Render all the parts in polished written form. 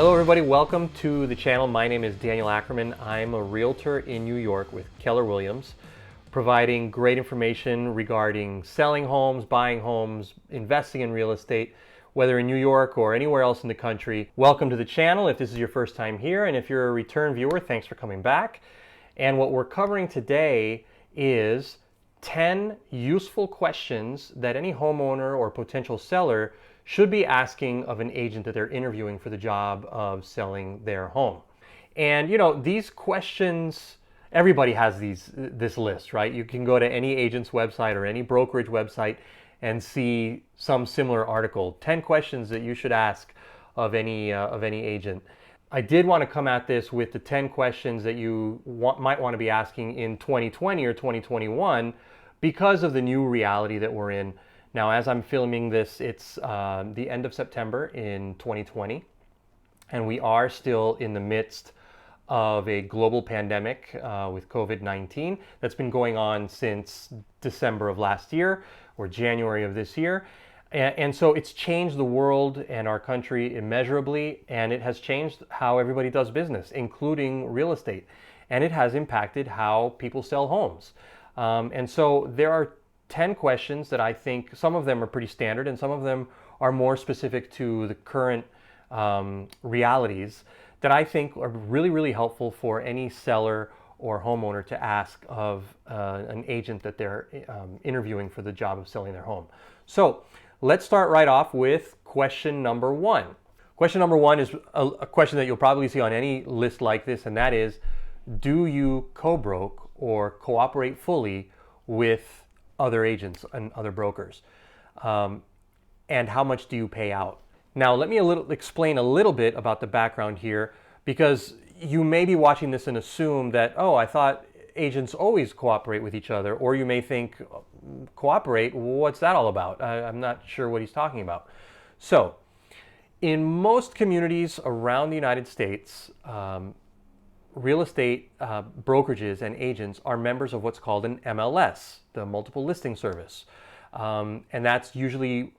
Hello everybody, welcome to the channel. My name is Daniel Ackerman. I'm a realtor in New York with Keller Williams, providing great information regarding selling homes, buying homes, investing in real estate, whether in New York or anywhere else in the country. Welcome to the channel if this is your first time here, and if you're a return viewer, thanks for coming back. And what we're covering today is 10 useful questions that any homeowner or potential seller should be asking of an agent that they're interviewing for the job of selling their home. And you know, these questions, everybody has this list, right? You can go to any agent's website or any brokerage website and see some similar article, 10 questions that you should ask of any agent. I did want to come at this with the 10 questions that you might want to be asking in 2020 or 2021 because of the new reality that we're in. Now, as I'm filming this, it's the end of September in 2020, and we are still in the midst of a global pandemic with COVID-19 that's been going on since December of last year or January of this year. And so it's changed the world and our country immeasurably, and it has changed how everybody does business, including real estate. And it has impacted how people sell homes. And so there are 10 questions that I think, some of them are pretty standard and some of them are more specific to the current realities that I think are really, really helpful for any seller or homeowner to ask of an agent that they're interviewing for the job of selling their home. So let's start right off with question number one. Question number one is a question that you'll probably see on any list like this, and that is, do you co-broke or cooperate fully with other agents and other brokers? And how much do you pay out? Now, let me explain a little bit about the background here, because you may be watching this and assume that, oh, I thought agents always cooperate with each other, or you may think, cooperate, what's that all about? I'm not sure what he's talking about. So, in most communities around the United States, real estate brokerages and agents are members of what's called an MLS, the multiple listing service. And that's usually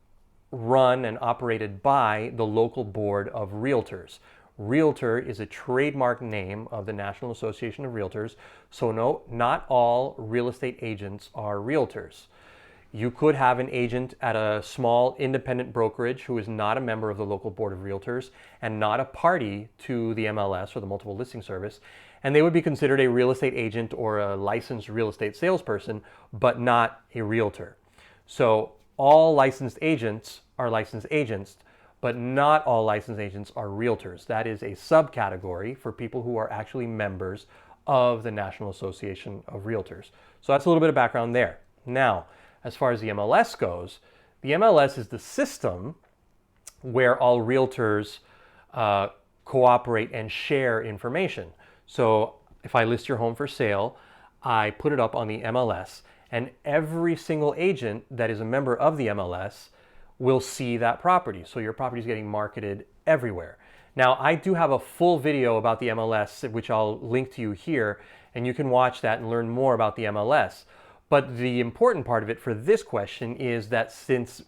run and operated by the local board of realtors. Realtor is a trademark name of the National Association of Realtors, so no, not all real estate agents are realtors. You could have an agent at a small independent brokerage who is not a member of the local board of realtors and not a party to the MLS or the multiple listing service, and they would be considered a real estate agent or a licensed real estate salesperson, but not a realtor. So all licensed agents are licensed agents, but not all licensed agents are realtors. That is a subcategory for people who are actually members of the National Association of Realtors. So that's a little bit of background there. Now, as far as the MLS goes, the MLS is the system where all realtors cooperate and share information. So if I list your home for sale, I put it up on the MLS, and every single agent that is a member of the MLS will see that property. So your property is getting marketed everywhere. Now, I do have a full video about the MLS, which I'll link to you here, and you can watch that and learn more about the MLS. But the important part of it for this question is that since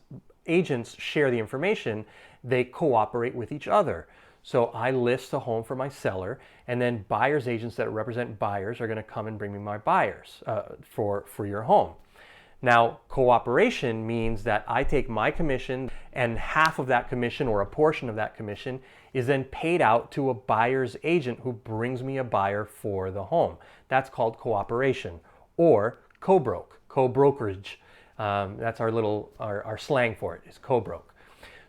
agents share the information, they cooperate with each other. So I list a home for my seller, and then buyer's agents that represent buyers are going to come and bring me my buyers for your home. Now, cooperation means that I take my commission, and half of that commission or a portion of that commission is then paid out to a buyer's agent who brings me a buyer for the home. That's called cooperation, or co-brokerage. That's our slang for it, is co-broke.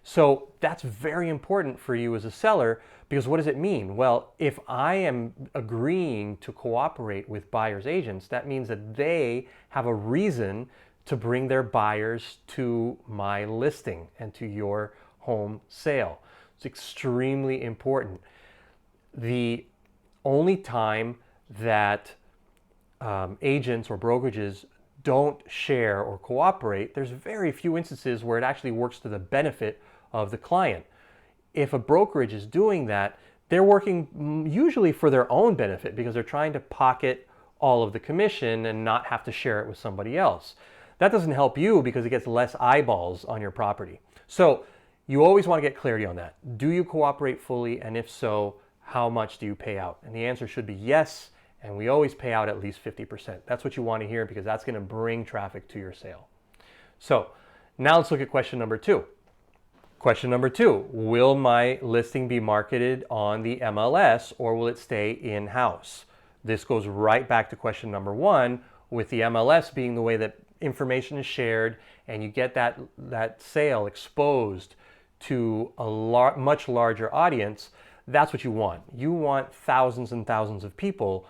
So that's very important for you as a seller, because what does it mean? Well, if I am agreeing to cooperate with buyer's agents, that means that they have a reason to bring their buyers to my listing and to your home sale. It's extremely important. The only time that agents or brokerages don't share or cooperate, there's very few instances where it actually works to the benefit of the client. If a brokerage is doing that, they're working usually for their own benefit because they're trying to pocket all of the commission and not have to share it with somebody else. That doesn't help you because it gets less eyeballs on your property. So You always want to get clarity on that. Do you cooperate fully? And if so, how much do you pay out? And the answer should be yes, and we always pay out at least 50%. That's what you want to hear because that's going to bring traffic to your sale. So now let's look at question number 2. Question number 2, will my listing be marketed on the MLS or will it stay in-house? This goes right back to question number 1, with the MLS being the way that information is shared and you get that sale exposed to a much larger audience. That's what you want. You want thousands and thousands of people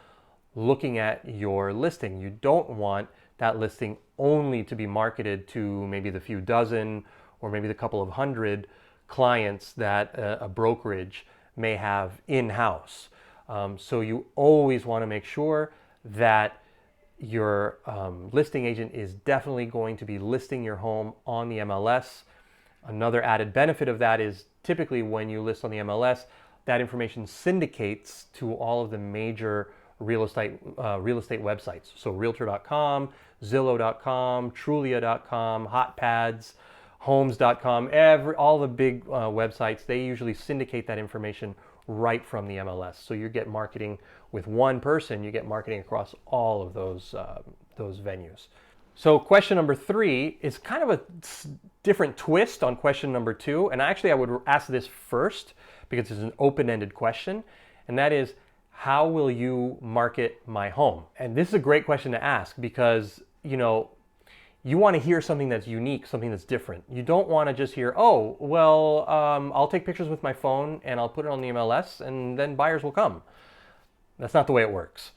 looking at your listing. You don't want that listing only to be marketed to maybe the few dozen or maybe the couple of hundred clients that a brokerage may have in-house. So you always want to make sure that your listing agent is definitely going to be listing your home on the MLS. Another added benefit of that is typically when you list on the MLS, that information syndicates to all of the major real estate websites. So Realtor.com, Zillow.com, Trulia.com, HotPads, Homes.com, all the big websites, they usually syndicate that information right from the MLS. So you get marketing with one person, you get marketing across all of those venues. So question number 3 is kind of a different twist on question number 2. And actually I would ask this first because it's an open-ended question. And that is, how will you market my home? And this is a great question to ask because, you want to hear something that's unique, something that's different. You don't want to just hear, oh, well, I'll take pictures with my phone and I'll put it on the MLS and then buyers will come. That's not the way it works.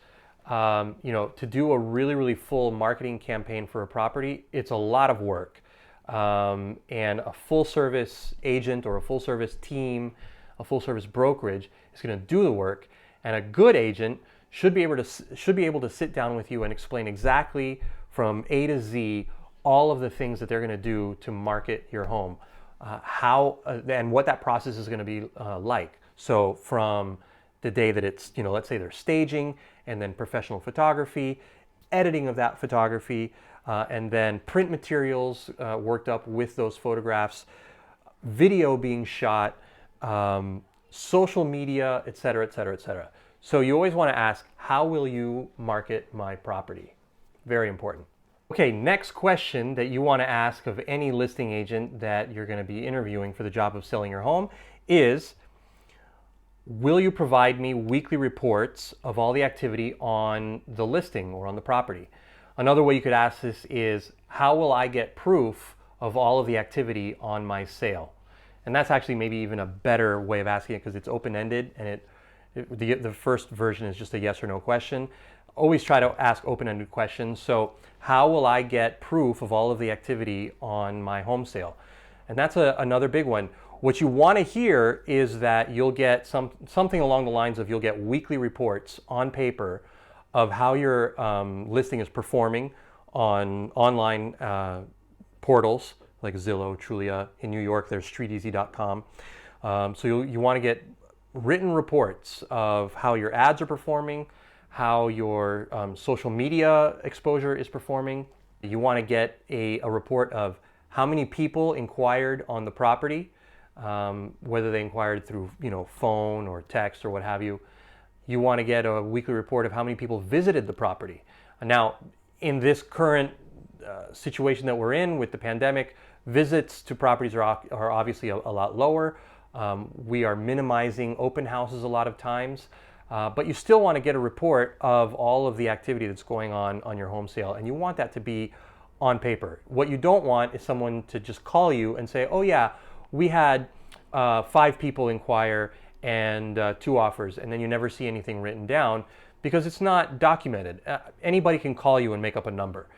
To do a really, really full marketing campaign for a property, it's a lot of work. And a full service agent or a full service team, a full service brokerage is going to do the work. And a good agent should be able to sit down with you and explain exactly from A to Z all of the things that they're going to do to market your home, and what that process is going to be like. So from the day that it's, let's say they're staging, and then professional photography, editing of that photography, and then print materials worked up with those photographs, video being shot, social media, et cetera, et cetera, et cetera. So you always want to ask, how will you market my property? Very important. Okay, next question that you want to ask of any listing agent that you're going to be interviewing for the job of selling your home is, will you provide me weekly reports of all the activity on the listing or on the property? Another way you could ask this is, how will I get proof of all of the activity on my sale? And that's actually maybe even a better way of asking it because it's open-ended and the first version is just a yes or no question. Always try to ask open-ended questions. So how will I get proof of all of the activity on my home sale? And that's another big one. What you want to hear is that you'll get something along the lines of, you'll get weekly reports on paper of how your listing is performing on online portals like Zillow, Trulia. In New York, there's streeteasy.com. So you want to get written reports of how your ads are performing, how your social media exposure is performing. You want to get a report of how many people inquired on the property, whether they inquired through phone or text or what have you. You want to get a weekly report of how many people visited the property. Now, in this current situation that we're in with the pandemic, visits to properties are obviously a lot lower. We are minimizing open houses a lot of times. But you still want to get a report of all of the activity that's going on your home sale, and you want that to be on paper. What you don't want is someone to just call you and say, oh yeah, we had 5 people inquire and 2 offers, and then you never see anything written down because it's not documented. Anybody can call you and make up a number.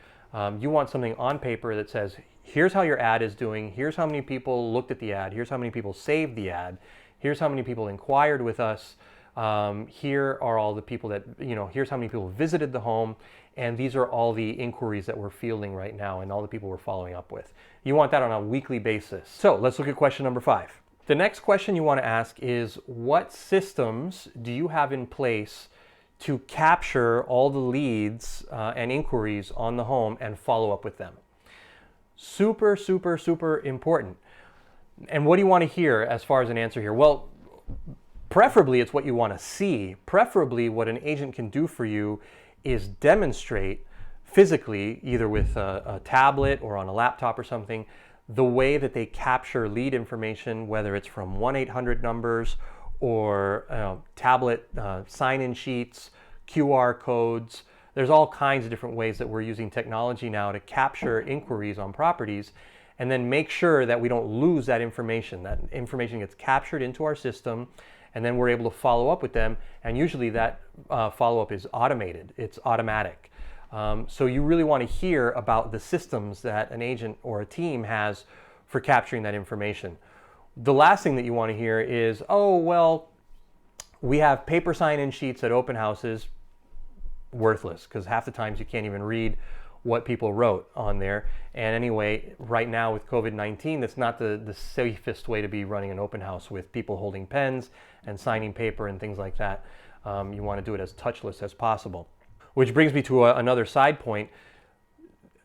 You want something on paper that says, here's how your ad is doing, here's how many people looked at the ad, here's how many people saved the ad, here's how many people inquired with us, here are all the people that, here's how many people visited the home, and these are all the inquiries that we're fielding right now and all the people we're following up with. You want that on a weekly basis. So let's look at question number 5. The next question you want to ask is, what systems do you have in place to capture all the leads and inquiries on the home and follow up with them? Super, super, super important. And what do you want to hear as far as an answer here? Well, preferably it's what you want to see. Preferably what an agent can do for you is demonstrate physically, either with a tablet or on a laptop or something, the way that they capture lead information, whether it's from 1-800 numbers or tablet sign-in sheets, QR codes. There's all kinds of different ways that we're using technology now to capture inquiries on properties and then make sure that we don't lose that information. That information gets captured into our system, and then we're able to follow up with them. And usually that follow-up is automated. It's automatic. So you really want to hear about the systems that an agent or a team has for capturing that information. The last thing that you want to hear is, oh, well, we have paper sign-in sheets at open houses. Worthless, because half the times you can't even read what people wrote on there. And anyway, right now with COVID-19, that's not the safest way to be running an open house with people holding pens and signing paper and things like that. You want to do it as touchless as possible. Which brings me to another side point.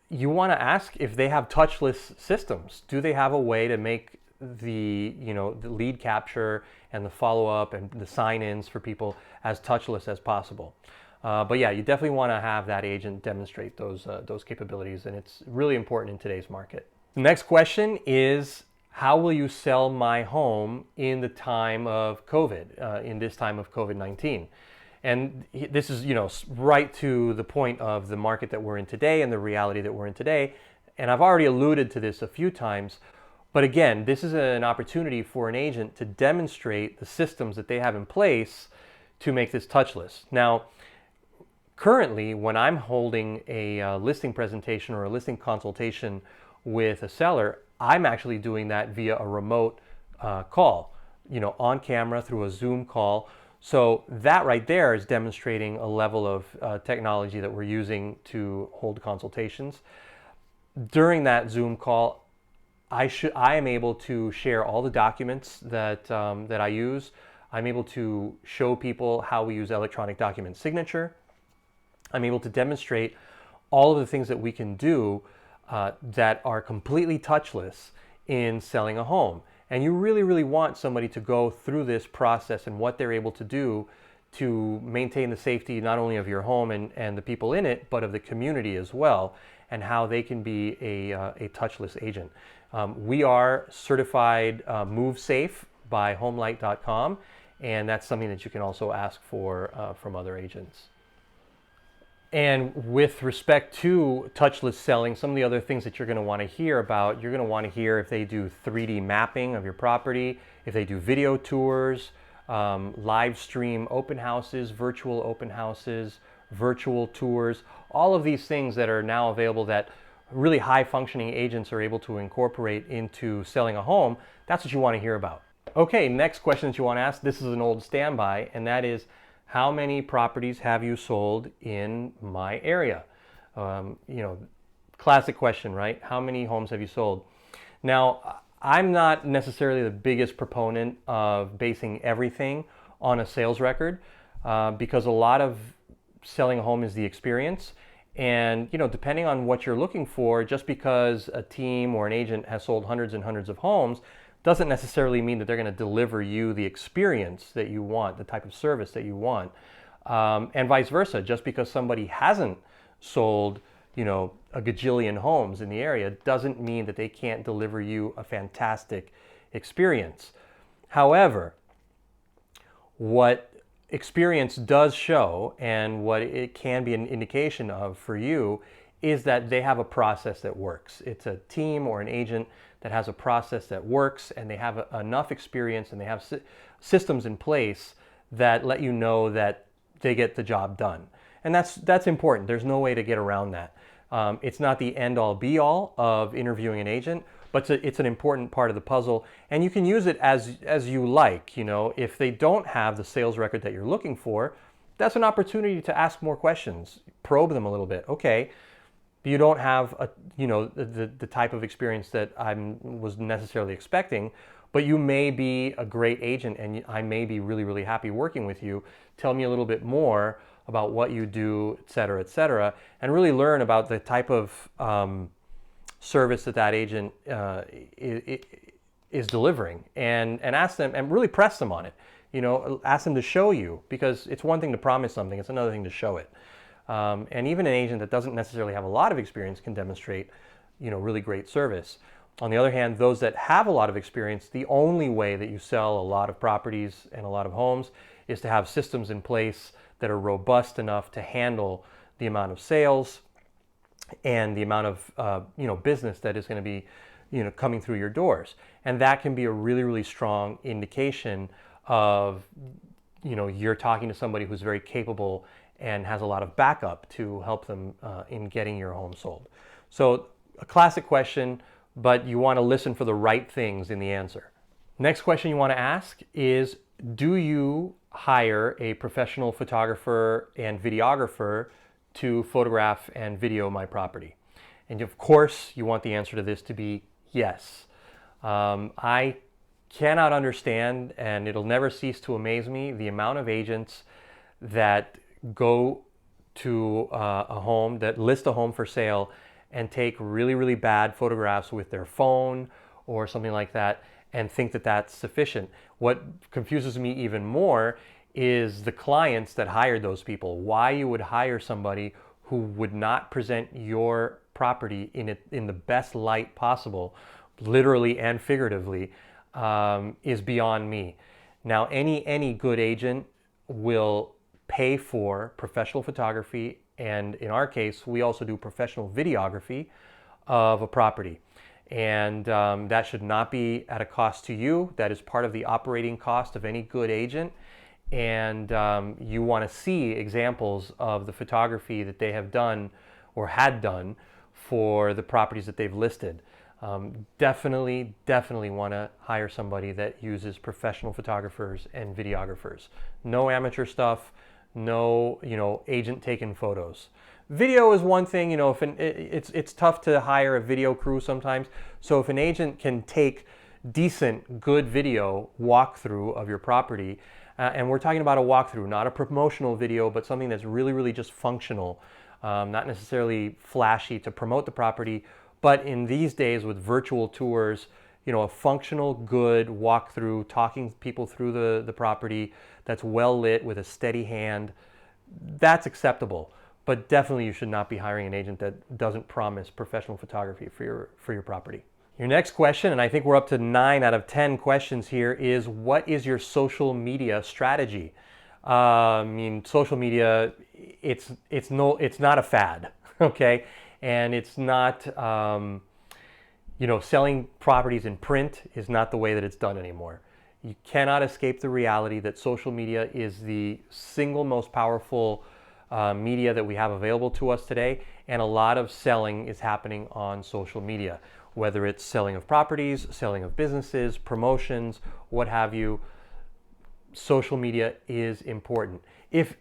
You want to ask if they have touchless systems. Do they have a way to make the lead capture and the follow-up and the sign-ins for people as touchless as possible? But yeah, you definitely want to have that agent demonstrate those capabilities, and it's really important in today's market. The next question is, how will you sell my home in the time of COVID, in this time of COVID-19? And this is, right to the point of the market that we're in today and the reality that we're in today. And I've already alluded to this a few times, but again, this is an opportunity for an agent to demonstrate the systems that they have in place to make this touchless. Now, currently, when I'm holding a listing presentation or a listing consultation with a seller, I'm actually doing that via a remote call, on camera through a Zoom call. So that right there is demonstrating a level of technology that we're using to hold consultations. During that Zoom call, I am able to share all the documents that I use. I'm able to show people how we use electronic document signature. I'm able to demonstrate all of the things that we can do that are completely touchless in selling a home. And you really, really want somebody to go through this process and what they're able to do to maintain the safety not only of your home and the people in it, but of the community as well, and how they can be a touchless agent. We are certified Move Safe by homelight.com, and that's something that you can also ask for from other agents. And with respect to touchless selling, some of the other things that you're going to want to hear about, you're going to want to hear if they do 3D mapping of your property, if they do video tours, live stream open houses, virtual tours, all of these things that are now available that really high functioning agents are able to incorporate into selling a home. That's what you want to hear about. Okay, next question that you want to ask, this is an old standby, and that is, how many properties have you sold in my area? Classic question, right? How many homes have you sold? Now, I'm not necessarily the biggest proponent of basing everything on a sales record because a lot of selling a home is the experience. And, depending on what you're looking for, just because a team or an agent has sold hundreds and hundreds of homes doesn't necessarily mean that they're going to deliver you the experience that you want, the type of service that you want. And vice versa, just because somebody hasn't sold, a gajillion homes in the area doesn't mean that they can't deliver you a fantastic experience. However, what experience does show, and what it can be an indication of for you, is that they have a process that works. It's a team or an agent that has a process that works, and they have enough experience and they have systems in place that let you know that they get the job done. And that's important. There's no way to get around that. It's not the end-all be-all of interviewing an agent, but it's an important part of the puzzle, and you can use it as you like. If they don't have the sales record that you're looking for, that's an opportunity to ask more questions, probe them a little bit. Okay, you don't have the type of experience that I was necessarily expecting, but you may be a great agent and I may be really, really happy working with you. Tell me a little bit more about what you do, et cetera, and really learn about the type of service that agent is delivering, and ask them and really press them on it. You know, ask them to show you, because it's one thing to promise something, it's another thing to show it. And even an agent that doesn't necessarily have a lot of experience can demonstrate, you know, really great service. On the other hand, those that have a lot of experience, the only way that you sell a lot of properties and a lot of homes is to have systems in place that are robust enough to handle the amount of sales and the amount of you know, business that is going to be, you know, coming through your doors. And that can be a really, really strong indication of, you know, you're talking to somebody who's very capable and has a lot of backup to help them in getting your home sold. So a classic question, but you want to listen for the right things in the answer. Next question you want to ask is, do you hire a professional photographer and videographer to photograph and video my property? And of course, you want the answer to this to be yes. I cannot understand, and it'll never cease to amaze me, the amount of agents that go to a home, that list a home for sale, and take really, really bad photographs with their phone or something like that and think that that's sufficient. What confuses me even more is the clients that hired those people. Why you would hire somebody who would not present your property in the best light possible, literally and figuratively, is beyond me. Now, any good agent will pay for professional photography, and in our case, we also do professional videography of a property. And that should not be at a cost to you. That is part of the operating cost of any good agent. And you want to see examples of the photography that they have done or had done for the properties that they've listed. Definitely want to hire somebody that uses professional photographers and videographers. No amateur stuff, no, you know, agent taken photos. Video is one thing, you know, it's tough to hire a video crew sometimes. So if an agent can take decent, good video walkthrough of your property, and we're talking about a walkthrough, not a promotional video, but something that's really, really just functional, not necessarily flashy to promote the property, but in these days with virtual tours, you know, a functional, good walkthrough, talking people through the property that's well lit with a steady hand, that's acceptable. But definitely you should not be hiring an agent that doesn't promise professional photography for your property. Your next question, and I think we're up to 9 out of 10 questions here, is what is your social media strategy? I mean, social media, it's not a fad, okay? And it's not, you know, selling properties in print is not the way that it's done anymore. You cannot escape the reality that social media is the single most powerful media that we have available to us today, and a lot of selling is happening on social media, whether it's selling of properties, selling of businesses, promotions, what have you. Social media is important. If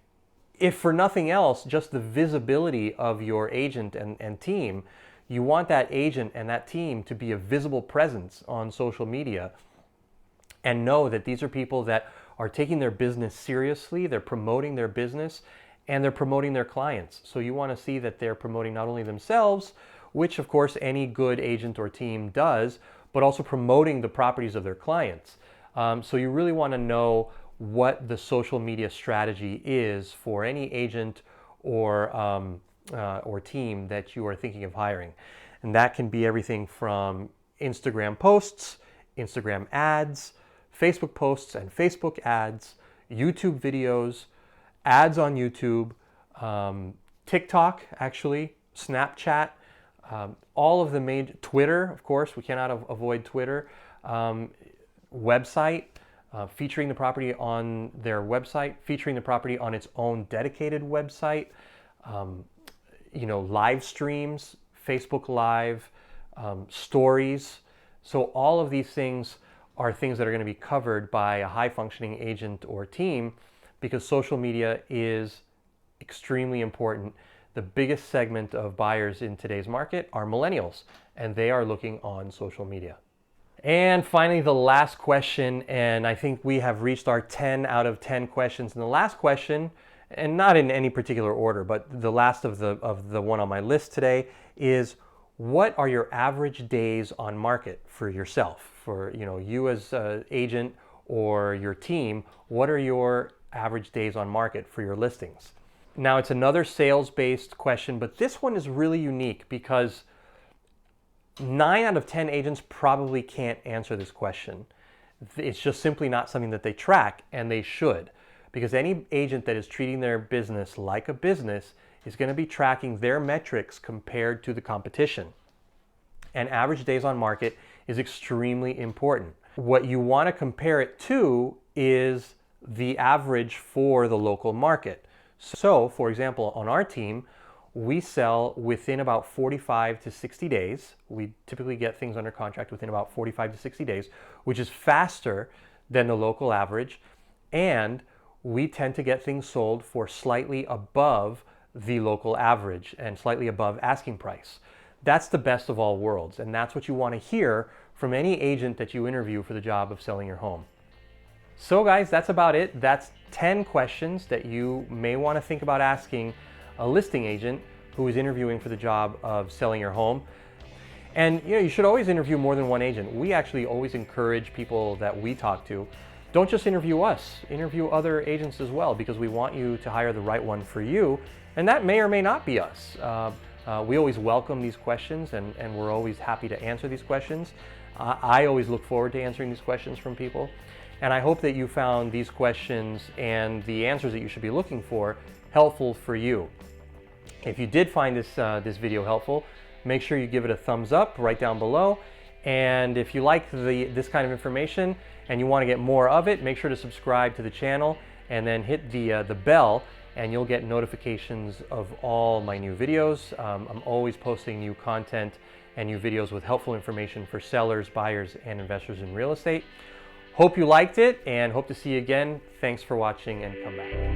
for nothing else, just the visibility of your agent and team, you want that agent and that team to be a visible presence on social media and know that these are people that are taking their business seriously, they're promoting their business, and they're promoting their clients. So you want to see that they're promoting not only themselves, which of course any good agent or team does, but also promoting the properties of their clients. So you really want to know what the social media strategy is for any agent or team that you are thinking of hiring. And that can be everything from Instagram posts, Instagram ads, Facebook posts and Facebook ads, YouTube videos, ads on YouTube, TikTok actually, Snapchat, all of the major, Twitter, of course, we cannot avoid Twitter, website, featuring the property on their website, featuring the property on its own dedicated website, you know, live streams, Facebook Live, stories. So all of these things are things that are going to be covered by a high-functioning agent or team, because social media is extremely important. The biggest segment of buyers in today's market are millennials, and they are looking on social media. And finally, the last question, and I think we have reached our 10 out of 10 questions. And the last question, and not in any particular order, but the last of the one on my list today is, what are your average days on market for yourself, for you as an agent or your team? What are your average days on market for your listings? Now, it's another sales-based question, but this one is really unique because 9 out of 10 agents probably can't answer this question. It's just simply not something that they track, and they should, because any agent that is treating their business like a business is going to be tracking their metrics compared to the competition. And average days on market is extremely important. What you want to compare it to is the average for the local market. So, for example, on our team, we sell within about 45 to 60 days. We typically get things under contract within about 45 to 60 days, which is faster than the local average. And we tend to get things sold for slightly above the local average and slightly above asking price. That's the best of all worlds, and that's what you want to hear from any agent that you interview for the job of selling your home. So guys, that's about it. That's 10 questions that you may want to think about asking a listing agent who is interviewing for the job of selling your home. And you should always interview more than one agent. We actually always encourage people that we talk to, don't just interview us, interview other agents as well, because we want you to hire the right one for you, and that may or may not be us. We always welcome these questions, and we're always happy to answer these questions. I always look forward to answering these questions from people. And I hope that you found these questions and the answers that you should be looking for helpful for you. If you did find this video helpful, make sure you give it a thumbs up right down below. And if you like this kind of information and you want to get more of it, make sure to subscribe to the channel and then hit the bell, and you'll get notifications of all my new videos. I'm always posting new content and new videos with helpful information for sellers, buyers, and investors in real estate. Hope you liked it, and hope to see you again. Thanks for watching, and come back.